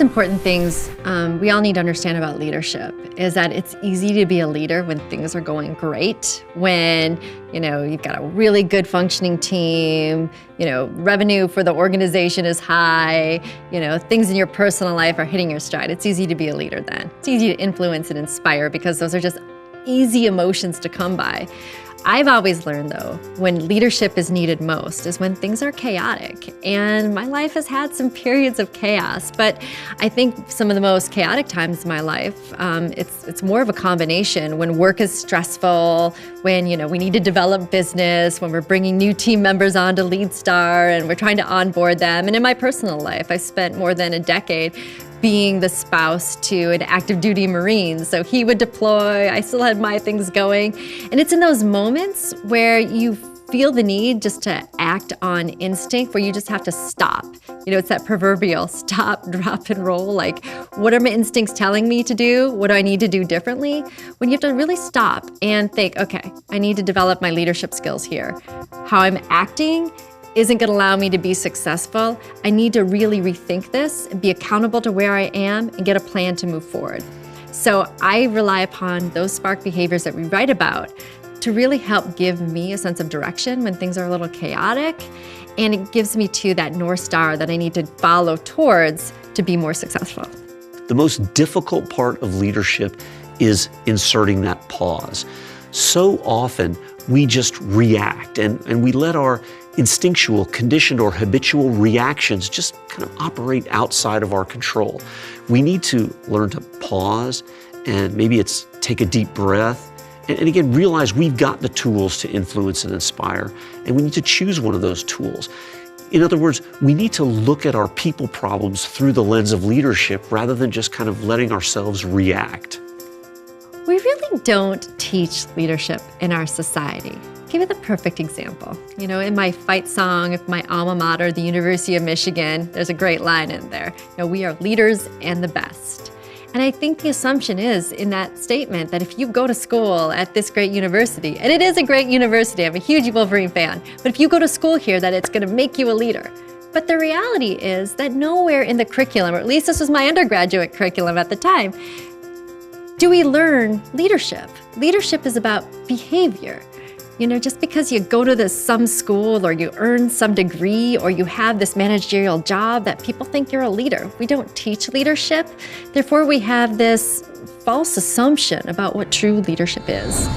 most important things we all need to understand about leadership is that it's easy to be a leader when things are going great, when you've got a really good functioning team, revenue for the organization is high, things in your personal life are hitting your stride. It's easy to be a leader then. It's easy to influence and inspire because those are just easy emotions to come by. I've always learned, though, when leadership is needed most is when things are chaotic. And my life has had some periods of chaos, but I think some of the most chaotic times in my life, it's more of a combination when work is stressful, when we need to develop business, when we're bringing new team members on to Lead Star and we're trying to onboard them. And in my personal life, I spent more than a decade being the spouse to an active duty Marine. So he would deploy, I still had my things going. And it's in those moments where you feel the need just to act on instinct, where you just have to stop. It's that proverbial stop, drop, and roll. Like, what are my instincts telling me to do? What do I need to do differently? When you have to really stop and think, okay, I need to develop my leadership skills here. How I'm acting isn't going to allow me to be successful. I need to really rethink this and be accountable to where I am and get a plan to move forward. So I rely upon those spark behaviors that we write about to really help give me a sense of direction when things are a little chaotic. And it gives me too that North Star that I need to follow towards to be more successful. The most difficult part of leadership is inserting that pause. So often we just react and we let our instinctual, conditioned, or habitual reactions just kind of operate outside of our control. We need to learn to pause, and maybe it's take a deep breath, and again, realize we've got the tools to influence and inspire, and we need to choose one of those tools. In other words, we need to look at our people problems through the lens of leadership rather than just kind of letting ourselves react. We really don't teach leadership in our society. I'll give you the perfect example. In my fight song of my alma mater, the University of Michigan, there's a great line in there. We are leaders and the best. And I think the assumption is in that statement that if you go to school at this great university, and it is a great university, I'm a huge Wolverine fan, but if you go to school here, that it's going to make you a leader. But the reality is that nowhere in the curriculum, or at least this was my undergraduate curriculum at the time, do we learn leadership. Leadership is about behavior. Just because you go to some school or you earn some degree or you have this managerial job that people think you're a leader. We don't teach leadership. Therefore, we have this false assumption about what true leadership is.